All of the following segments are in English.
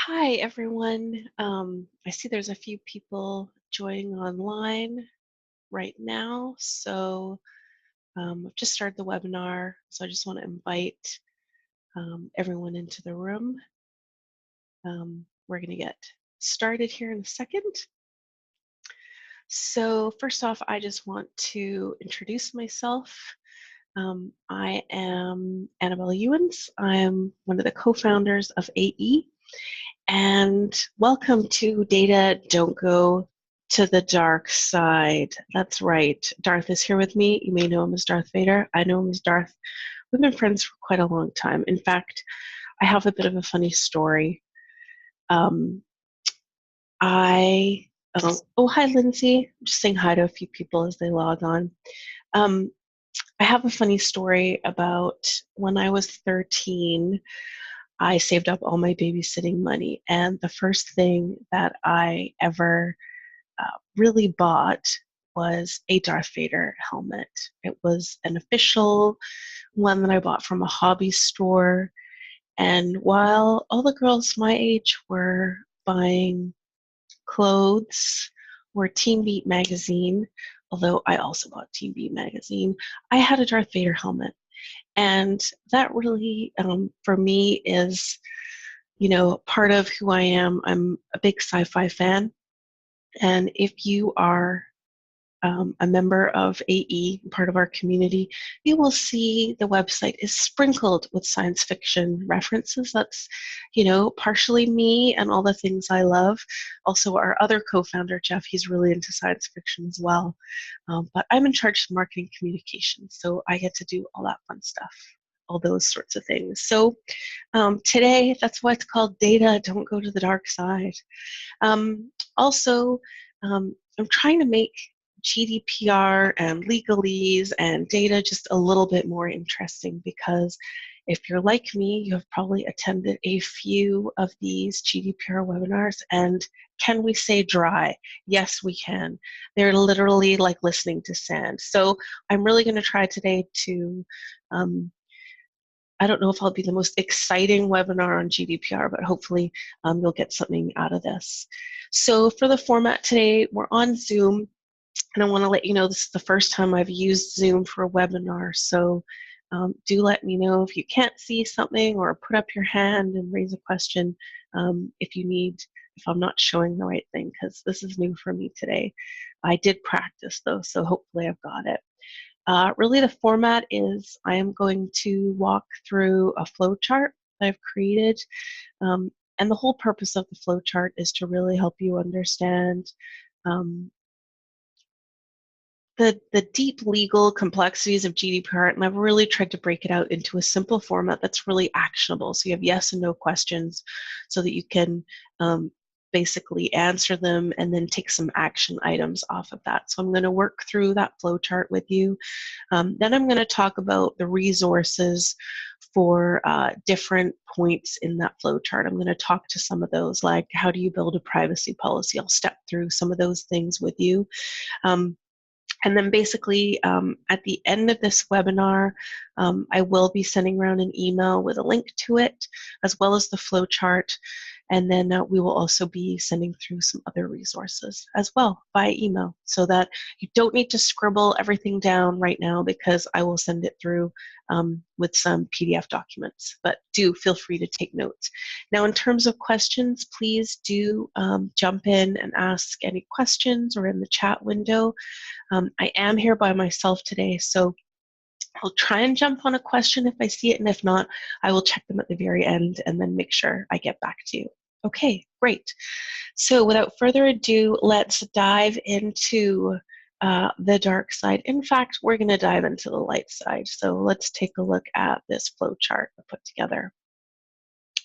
Hi, everyone. I see there's a few people joining online right now. I've just started the webinar, so I just want to invite everyone into the room. We're going to get started here in a second. So first off, I just want to introduce myself. I am Annabel Youens. I'm one of the co-founders of AE. And welcome to Data Don't Go to the Dark Side. That's right. Darth is here with me. You may know him as Darth Vader. I know him as Darth. We've been friends for quite a long time. In fact, I have a bit of a funny story. Um, I, oh, hi, Lindsay. I'm just saying hi to a few people as they log on. Um, I have a funny story about when I was 13. I saved up all my babysitting money, and the first thing that I ever really bought was a Darth Vader helmet. It was an official one that I bought from a hobby store. And while all the girls my age were buying clothes or Teen Beat magazine, although I also bought Teen Beat magazine, I had a Darth Vader helmet. And that really, for me, is part of who I am. I'm a big sci-fi fan. And if you are a member of AE, part of our community, you will see the website is sprinkled with science fiction references. That's, partially me and all the things I love. Also, our other co-founder, Jeff, he's really into science fiction as well. But I'm in charge of marketing communications, so I get to do all that fun stuff, all those sorts of things. So today, that's why it's called Data Don't Go to the Dark Side. Also, I'm trying to make GDPR and legalese and data just a little bit more interesting, because if you're like me, you have probably attended a few of these GDPR webinars, and can we say dry? Yes, we can. They're literally like listening to sand. So I'm really going to try today to I don't know if I'll be the most exciting webinar on GDPR, but hopefully you'll get something out of this. So for the format today, we're on Zoom, and I want to let you know this is the first time I've used Zoom for a webinar. So do let me know if you can't see something, or put up your hand and raise a question if I'm not showing the right thing, because this is new for me today. I did practice though, so hopefully I've got it. Really, the format is I am going to walk through a flowchart that I've created. And the whole purpose of the flowchart is to really help you understand the deep legal complexities of GDPR. And I've really tried to break it out into a simple format that's really actionable. So you have yes and no questions so that you can basically answer them and then take some action items off of that. So I'm going to work through that flowchart with you. Then I'm going to talk about the resources for different points in that flowchart. I'm going to talk to some of those, like how do you build a privacy policy? I'll step through some of those things with you. And then basically at the end of this webinar, I will be sending around an email with a link to it, as well as the flowchart. And then we will also be sending through some other resources as well by email, so that you don't need to scribble everything down right now, because I will send it through with some PDF documents. But do feel free to take notes. Now, in terms of questions, please do jump in and ask any questions, or in the chat window. I am here by myself today, so I'll try and jump on a question if I see it, and if not, I will check them at the very end and then make sure I get back to you. Okay, great. So without further ado, let's dive into the dark side. In fact, we're going to dive into the light side. So let's take a look at this flowchart I put together.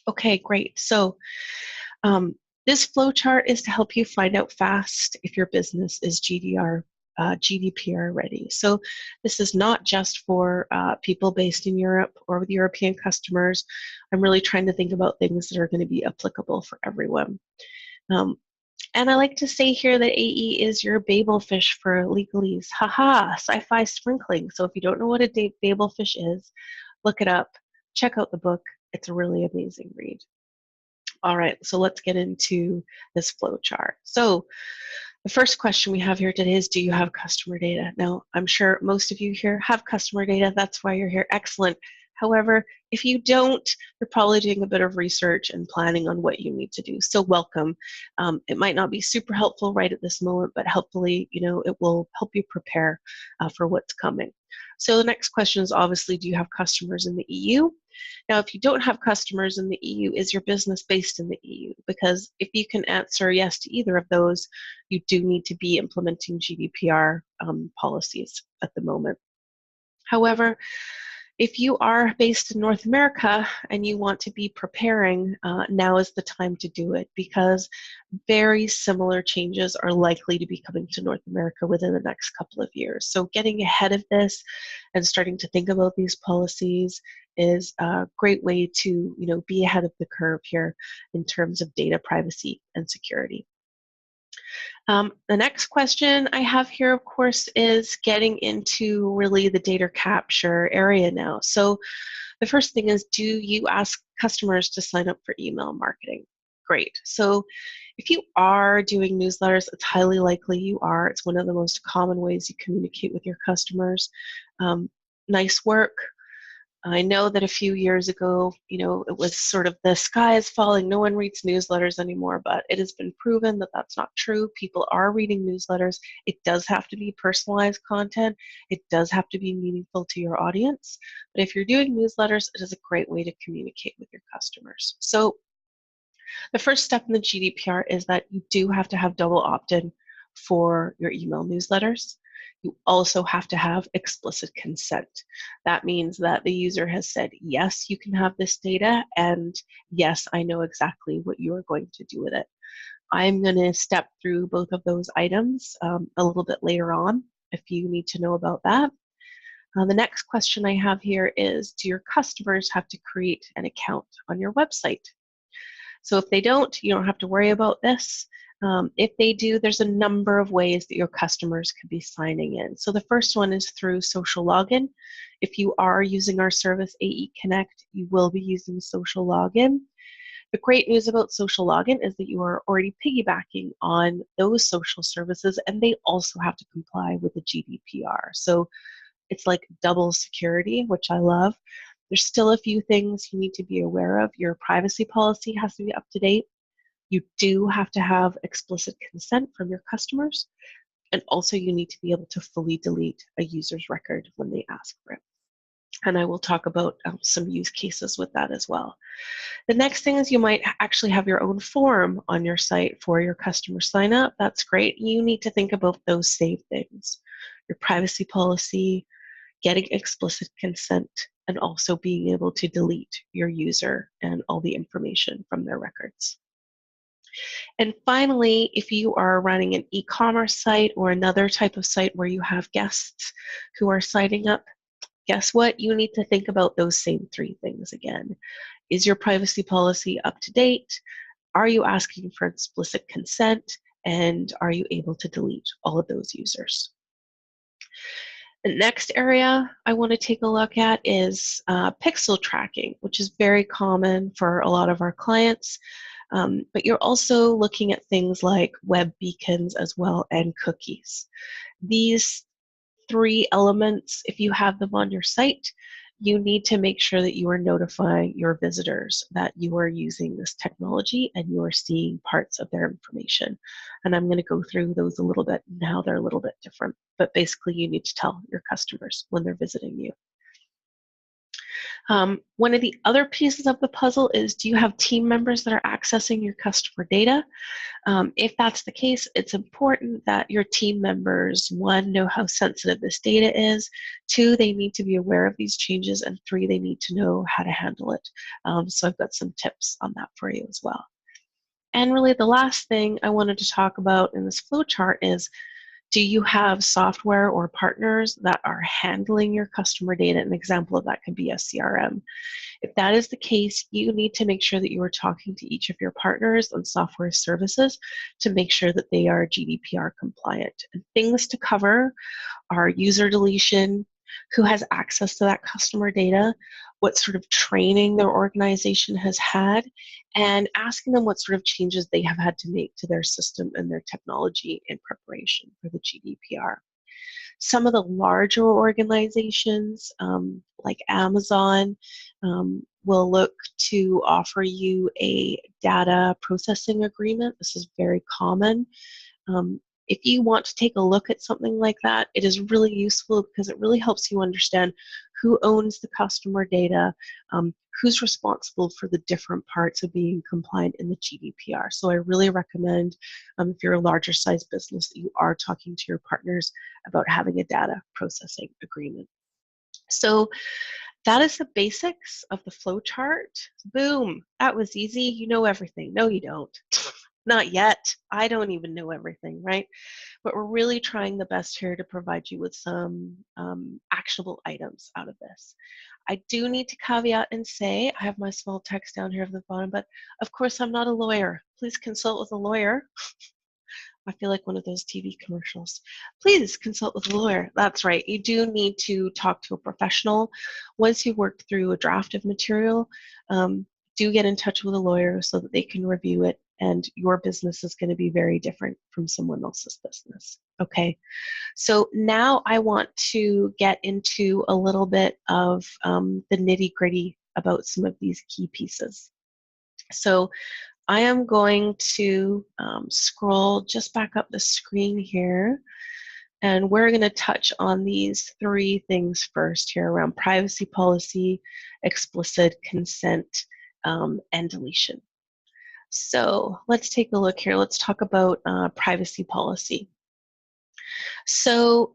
Okay, great. So this flowchart is to help you find out fast if your business is GDPR ready. So this is not just for people based in Europe or with European customers. I'm really trying to think about things that are going to be applicable for everyone. And I like to say here that AE is your babelfish for legalese. Haha, sci-fi sprinkling. So if you don't know what a babelfish is, look it up. Check out the book. It's a really amazing read. All right, so let's get into this flow chart. So the first question we have here today is, do you have customer data? Now, I'm sure most of you here have customer data. That's why you're here. Excellent. However, if you don't, you're probably doing a bit of research and planning on what you need to do. So welcome. It might not be super helpful right at this moment, but hopefully, it will help you prepare for what's coming. So the next question is obviously, do you have customers in the EU? Now, if you don't have customers in the EU, is your business based in the EU? Because if you can answer yes to either of those, you do need to be implementing GDPR policies at the moment. However, if you are based in North America and you want to be preparing, now is the time to do it, because very similar changes are likely to be coming to North America within the next couple of years. So getting ahead of this and starting to think about these policies is a great way to be ahead of the curve here in terms of data privacy and security. The next question I have here, of course, is getting into really the data capture area now. So the first thing is, do you ask customers to sign up for email marketing? Great. So if you are doing newsletters, it's highly likely you are. It's one of the most common ways you communicate with your customers. Nice work. I know that a few years ago, it was sort of the sky is falling, no one reads newsletters anymore, but it has been proven that that's not true. People are reading newsletters. It does have to be personalized content. It does have to be meaningful to your audience. But if you're doing newsletters, it is a great way to communicate with your customers. So the first step in the GDPR is that you do have to have double opt-in for your email newsletters. You also have to have explicit consent. That means that the user has said, yes, you can have this data, and yes, I know exactly what you are going to do with it. I'm going to step through both of those items a little bit later on if you need to know about that. The next question I have here is, do your customers have to create an account on your website? So if they don't, you don't have to worry about this. If they do, there's a number of ways that your customers could be signing in. So the first one is through social login. If you are using our service AE Connect, you will be using social login. The great news about social login is that you are already piggybacking on those social services, and they also have to comply with the GDPR. So it's like double security, which I love. There's still a few things you need to be aware of. Your privacy policy has to be up to date. You do have to have explicit consent from your customers, and also you need to be able to fully delete a user's record when they ask for it. And I will talk about some use cases with that as well. The next thing is you might actually have your own form on your site for your customer sign up. That's great. You need to think about those same things: your privacy policy, getting explicit consent, and also being able to delete your user and all the information from their records. And finally, if you are running an e-commerce site or another type of site where you have guests who are signing up, guess what? You need to think about those same three things again. Is your privacy policy up to date? Are you asking for explicit consent? And are you able to delete all of those users? The next area I want to take a look at is pixel tracking, which is very common for a lot of our clients. But you're also looking at things like web beacons as well, and cookies. These three elements, if you have them on your site, you need to make sure that you are notifying your visitors that you are using this technology and you are seeing parts of their information. And I'm going to go through those a little bit and how they're a little bit different. But basically, you need to tell your customers when they're visiting you. One of the other pieces of the puzzle is, do you have team members that are accessing your customer data? If that's the case, it's important that your team members, one, know how sensitive this data is, two, they need to be aware of these changes, and three, they need to know how to handle it. So I've got some tips on that for you as well. And really the last thing I wanted to talk about in this flowchart is, do you have software or partners that are handling your customer data? An example of that could be a CRM. If that is the case, you need to make sure that you are talking to each of your partners and software services to make sure that they are GDPR compliant. And things to cover are user deletion, who has access to that customer data, what sort of training their organization has had, and asking them what sort of changes they have had to make to their system and their technology in preparation for the GDPR. Some of the larger organizations, like Amazon, will look to offer you a data processing agreement. This is very common. Um, if you want to take a look at something like that, it is really useful because it really helps you understand who owns the customer data, who's responsible for the different parts of being compliant in the GDPR. So I really recommend, if you're a larger size business, that you are talking to your partners about having a data processing agreement. So that is the basics of the flow chart. Boom, that was easy. You know everything. No, you don't. Not yet. I don't even know everything, right? But we're really trying the best here to provide you with some actionable items out of this. I do need to caveat and say, I have my small text down here at the bottom, but of course I'm not a lawyer. Please consult with a lawyer. I feel like one of those TV commercials. Please consult with a lawyer. That's right. You do need to talk to a professional. Once you've worked through a draft of material, do get in touch with a lawyer so that they can review it, and your business is going to be very different from someone else's business. Okay, so now I want to get into a little bit of the nitty-gritty about some of these key pieces. So I am going to scroll just back up the screen here, and we're going to touch on these three things first here around privacy policy, explicit consent, and deletion. So let's take a look here. Let's talk about privacy policy. So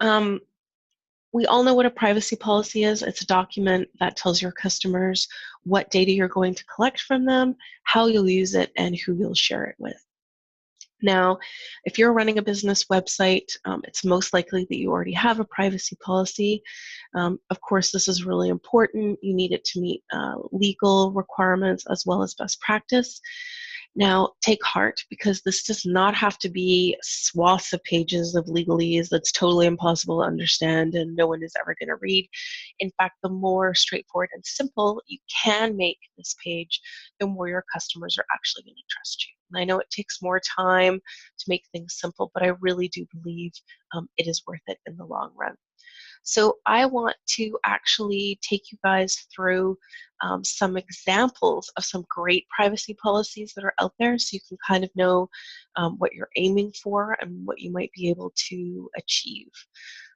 we all know what a privacy policy is. It's a document that tells your customers what data you're going to collect from them, how you'll use it, and who you'll share it with. Now, if you're running a business website, it's most likely that you already have a privacy policy. Of course, this is really important. You need it to meet legal requirements as well as best practice. Now, take heart, because this does not have to be swaths of pages of legalese that's totally impossible to understand and no one is ever going to read. In fact, the more straightforward and simple you can make this page, the more your customers are actually going to trust you. And I know it takes more time to make things simple, but I really do believe it is worth it in the long run. So I want to actually take you guys through some examples of some great privacy policies that are out there, so you can kind of know what you're aiming for and what you might be able to achieve.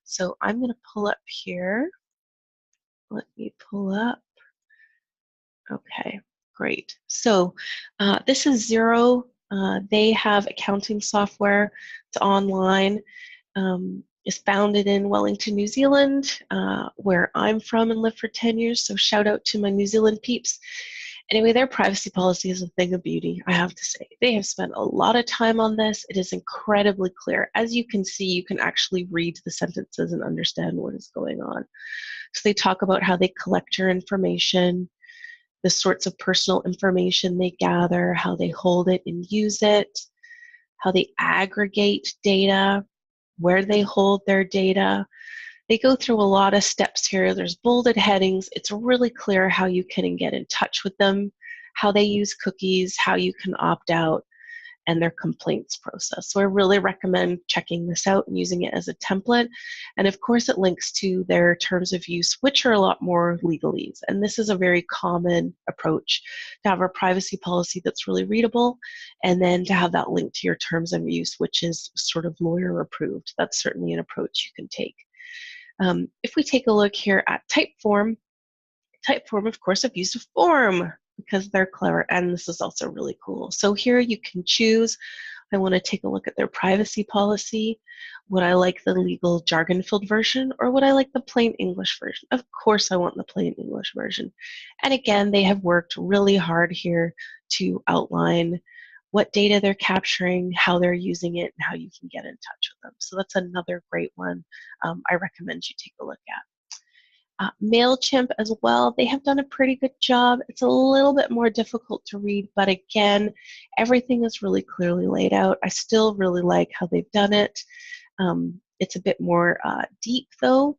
So I'm going to pull up here. Let me pull up. Okay, great. So this is Xero. They have accounting software. It's online. Is founded in Wellington, New Zealand, where I'm from and lived for 10 years, so shout out to my New Zealand peeps. Anyway, their privacy policy is a thing of beauty, I have to say. They have spent a lot of time on this. It is incredibly clear. As you can see, you can actually read the sentences and understand what is going on. So they talk about how they collect your information, the sorts of personal information they gather, how they hold it and use it, how they aggregate data, where they hold their data. They go through a lot of steps here. There's bolded headings. It's really clear how you can get in touch with them, how they use cookies, how you can opt out, and their complaints process. So I really recommend checking this out and using it as a template. And of course, it links to their terms of use, which are a lot more legalese. And this is a very common approach, to have a privacy policy that's really readable, and then to have that link to your terms of use, which is sort of lawyer approved. That's certainly an approach you can take. If we take a look here at Typeform, of course, I've used a form because they're clever, and this is also really cool. So here you can choose, I want to take a look at their privacy policy. Would I like the legal jargon-filled version, or would I like the plain English version? Of course I want the plain English version. And again, they have worked really hard here to outline what data they're capturing, how they're using it, and how you can get in touch with them. So that's another great one I recommend you take a look at. MailChimp as well, they have done a pretty good job. It's a little bit more difficult to read, but again, everything is really clearly laid out. I still really like how they've done it. It's a bit more deep though.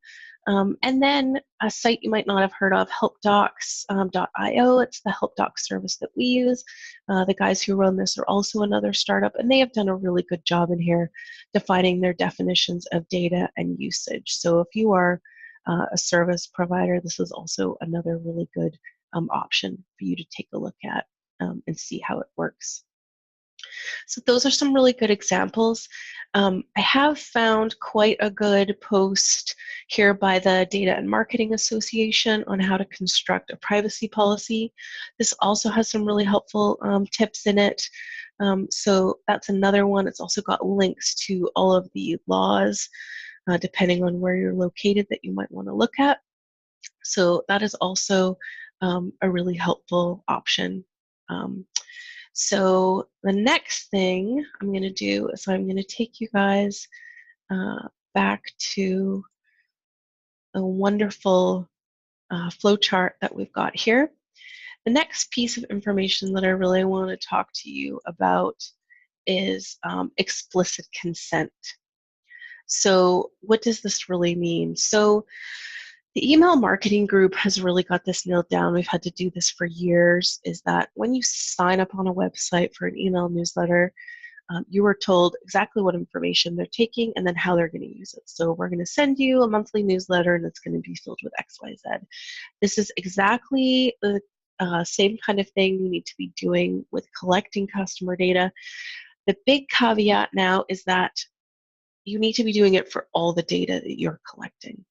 And then a site you might not have heard of, helpdocs.io. It's the HelpDocs service that we use. The guys who run this are also another startup, and they have done a really good job in here defining their definitions of data and usage. So if you are a service provider, this is also another really good option for you to take a look at and see how it works. So those are some really good examples. I have found quite a good post here by the Data and Marketing Association on how to construct a privacy policy. This also has some really helpful tips in it. So that's another one. It's also got links to all of the laws, depending on where you're located, that you might want to look at. So that is also a really helpful option. So the next thing I'm going to do is I'm going to take you guys back to a wonderful flowchart that we've got here. The next piece of information that I really want to talk to you about is explicit consent. So what does this really mean? So the email marketing group has really got this nailed down. We've had to do this for years, is that when you sign up on a website for an email newsletter, you are told exactly what information they're taking and then how they're going to use it. So we're going to send you a monthly newsletter and it's going to be filled with X, Y, Z. This is exactly the same kind of thing you need to be doing with collecting customer data. The big caveat now is that you need to be doing it for all the data that you're collecting.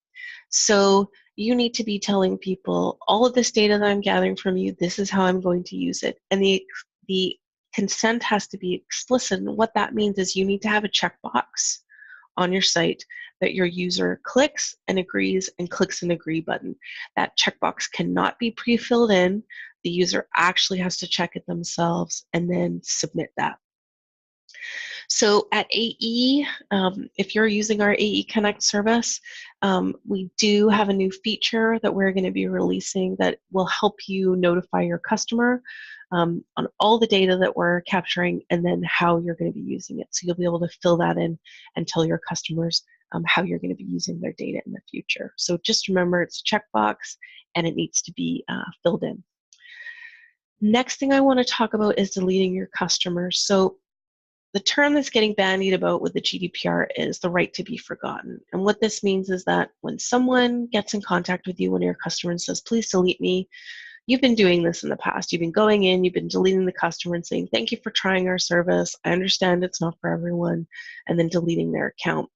So you need to be telling people, all of this data that I'm gathering from you, this is how I'm going to use it. And the consent has to be explicit. And what that means is you need to have a checkbox on your site that your user clicks and agrees and clicks an agree button. That checkbox cannot be pre-filled in. The user actually has to check it themselves and then submit that. So at AE, if you're using our AE Connect service, we do have a new feature that we're going to be releasing that will help you notify your customer on all the data that we're capturing and then how you're going to be using it. So you'll be able to fill that in and tell your customers how you're going to be using their data in the future. So just remember, it's a checkbox and it needs to be filled in. Next thing I want to talk about is deleting your customers. So the term that's getting bandied about with the GDPR is the right to be forgotten. And what this means is that when someone gets in contact with you, one of your customers, and says, please delete me, you've been doing this in the past. You've been going in, you've been deleting the customer and saying, thank you for trying our service. I understand it's not for everyone, and then deleting their account.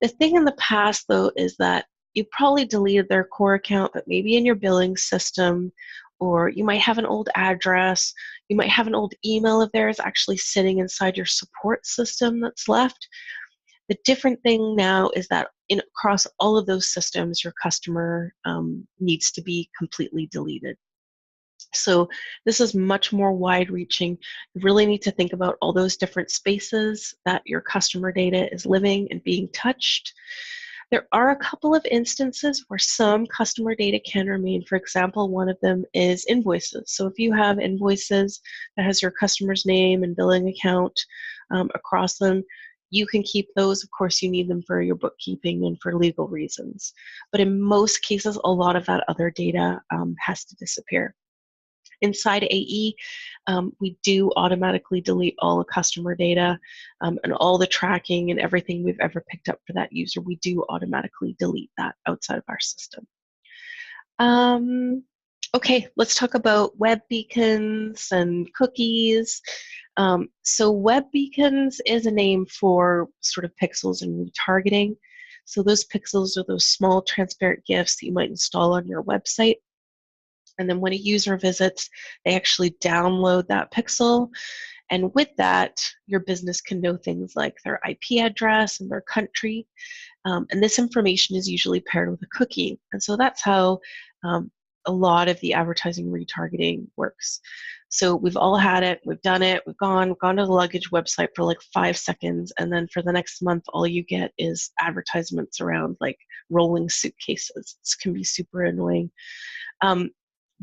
The thing in the past, though, is that you probably deleted their core account, but maybe in your billing system, or you might have an old address, you might have an old email of theirs actually sitting inside your support system that's left. The different thing now is that across all of those systems, your customer needs to be completely deleted. So this is much more wide-reaching. You really need to think about all those different spaces that your customer data is living and being touched. There are a couple of instances where some customer data can remain. For example, one of them is invoices. So if you have invoices that has your customer's name and billing account across them, you can keep those. Of course, you need them for your bookkeeping and for legal reasons. But in most cases, a lot of that other data has to disappear. Inside AE, we do automatically delete all the customer data and all the tracking and everything we've ever picked up for that user. We do automatically delete that outside of our system. Okay, let's talk about web beacons and cookies. So web beacons is a name for sort of pixels and retargeting. So those pixels are those small transparent GIFs that you might install on your website. And then when a user visits, they actually download that pixel. And with that, your business can know things like their IP address and their country. And this information is usually paired with a cookie. And so that's how a lot of the advertising retargeting works. So we've all had it, we've done it, we've gone to the luggage website for like 5 seconds, and then for the next month, all you get is advertisements around like rolling suitcases. This can be super annoying.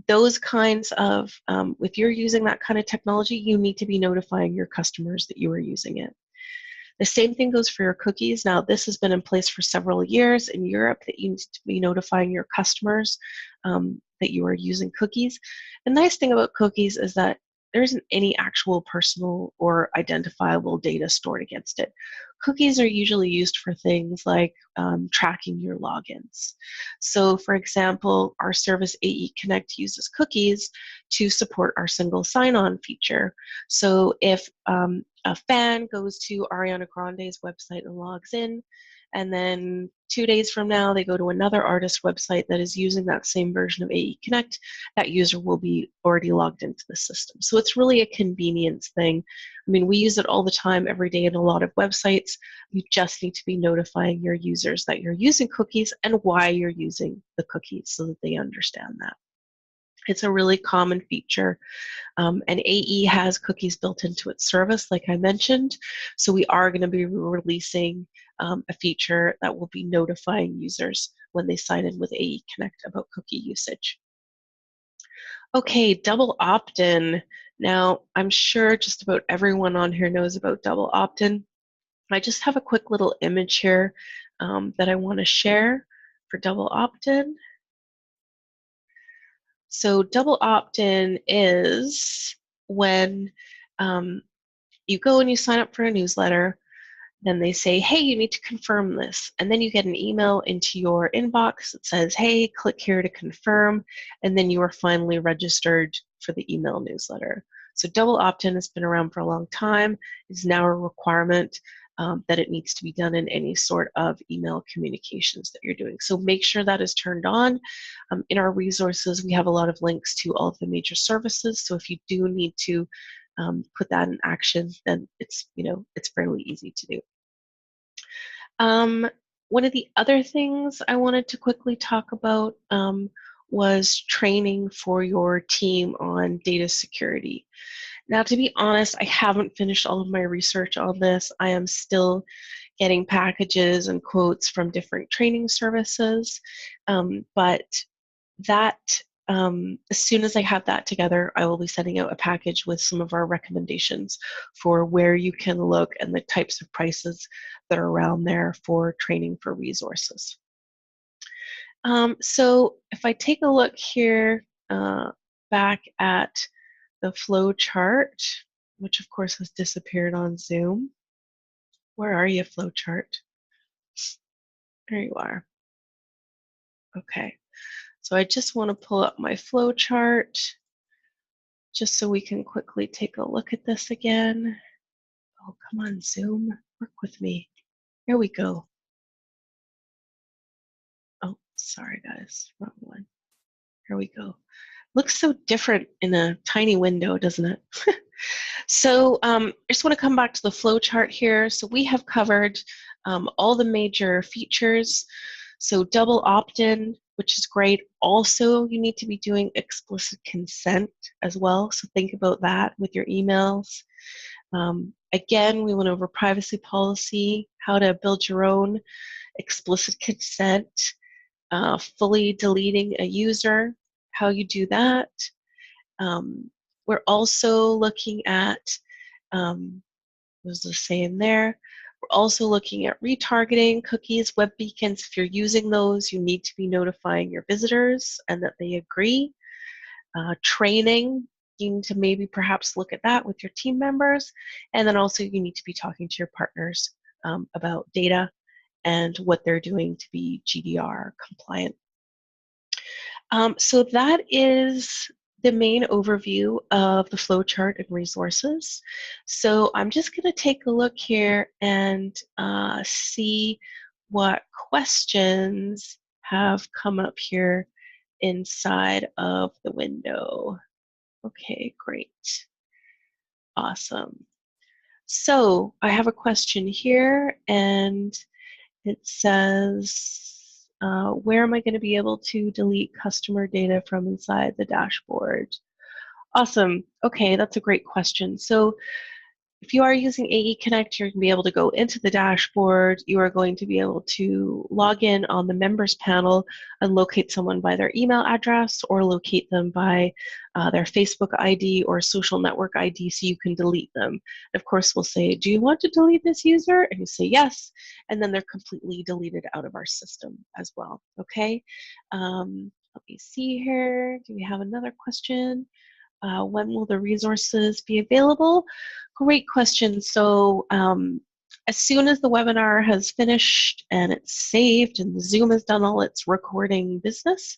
Those kinds of, if you're using that kind of technology, you need to be notifying your customers that you are using it. The same thing goes for your cookies. Now, this has been in place for several years in Europe that you need to be notifying your customers that you are using cookies. The nice thing about cookies is that there isn't any actual personal or identifiable data stored against it. Cookies are usually used for things like tracking your logins. So, for example, our service AE Connect uses cookies to support our single sign-on feature. So if a fan goes to Ariana Grande's website and logs in, and then 2 days from now they go to another artist website that is using that same version of AE Connect, that user will be already logged into the system. So it's really a convenience thing. I mean, we use it all the time, every day in a lot of websites. You just need to be notifying your users that you're using cookies and why you're using the cookies so that they understand that. It's a really common feature. And AE has cookies built into its service, like I mentioned. So we are going to be releasing a feature that will be notifying users when they sign in with AE Connect about cookie usage. Okay, double opt-in. Now, I'm sure just about everyone on here knows about double opt-in. I just have a quick little image here that I want to share for double opt-in. So double opt-in is when you go and you sign up for a newsletter, then they say, hey, you need to confirm this. And then you get an email into your inbox that says, hey, click here to confirm. And then you are finally registered for the email newsletter. So double opt-in has been around for a long time. It's now a requirement that it needs to be done in any sort of email communications that you're doing. So make sure that is turned on. In our resources, we have a lot of links to all of the major services. So if you do need to put that in action, then it's fairly easy to do. One of the other things I wanted to quickly talk about was training for your team on data security. Now, to be honest, I haven't finished all of my research on this. I am still getting packages and quotes from different training services, but that as soon as I have that together, I will be sending out a package with some of our recommendations for where you can look and the types of prices that are around there for training for resources. So if I take a look here back at the flow chart, which of course has disappeared on Zoom. Where are you, flow chart? There you are. Okay. So I just want to pull up my flow chart just so we can quickly take a look at this again. Oh, come on, Zoom, work with me. Here we go. Oh, sorry guys, wrong one. Here we go. Looks so different in a tiny window, doesn't it? So I just want to come back to the flow chart here. So we have covered all the major features. So double opt-in, which is great. Also, you need to be doing explicit consent as well. So think about that with your emails. Again, we went over privacy policy, how to build your own explicit consent, fully deleting a user, how you do that. We're also looking at, there's the same there, we're also looking at retargeting, cookies, web beacons. If you're using those, you need to be notifying your visitors and that they agree. Training, you need to maybe perhaps look at that with your team members. And then also you need to be talking to your partners about data and what they're doing to be GDPR compliant. So that is the main overview of the flowchart and resources. So I'm just going to take a look here and see what questions have come up here inside of the window. Okay, great. Awesome. So I have a question here, and it says, where am I going to be able to delete customer data from inside the dashboard? Awesome. Okay, that's a great question. So if you are using AE Connect, you're going to be able to go into the dashboard. You are going to be able to log in on the members panel and locate someone by their email address or locate them by their Facebook ID or social network ID so you can delete them. Of course, we'll say, do you want to delete this user? And you say yes, and then they're completely deleted out of our system as well, okay? Let me see here. Do we have another question? When will the resources be available? Great question. So as soon as the webinar has finished and it's saved and the Zoom has done all its recording business,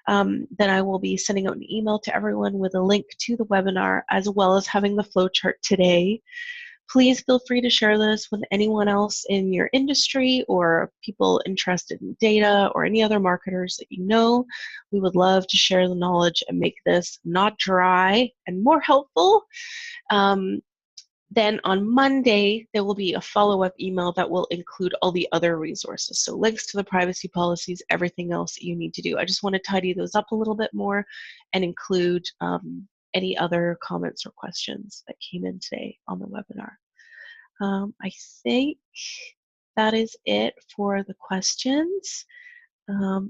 then I will be sending out an email to everyone with a link to the webinar, as well as having the flowchart today. Please feel free to share this with anyone else in your industry or people interested in data or any other marketers that you know. We would love to share the knowledge and make this not dry and more helpful. Then on Monday, there will be a follow-up email that will include all the other resources. So links to the privacy policies, everything else that you need to do. I just want to tidy those up a little bit more and include any other comments or questions that came in today on the webinar. I think that is it for the questions.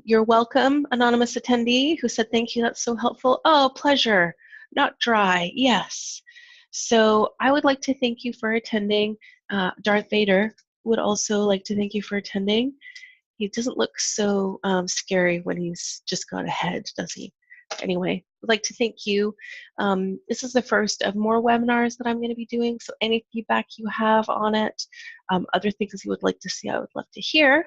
You're welcome, anonymous attendee who said thank you, that's so helpful. Oh, pleasure, not dry, yes. So I would like to thank you for attending. Darth Vader would also like to thank you for attending. He doesn't look so scary when he's just got ahead, does he? Anyway, I'd like to thank you. This is the first of more webinars that I'm going to be doing, so any feedback you have on it, other things you would like to see, I would love to hear.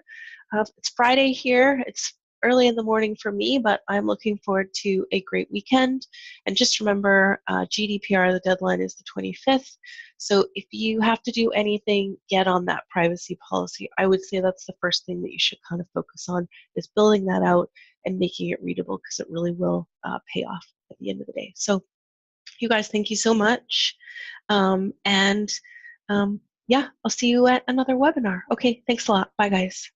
It's Friday here. It's early in the morning for me, but I'm looking forward to a great weekend. And just remember, GDPR, the deadline is the 25th. So if you have to do anything, get on that privacy policy. I would say that's the first thing that you should kind of focus on, is building that out and making it readable, because it really will pay off at the end of the day. So you guys, thank you so much. Yeah, I'll see you at another webinar. Okay, thanks a lot. Bye, guys.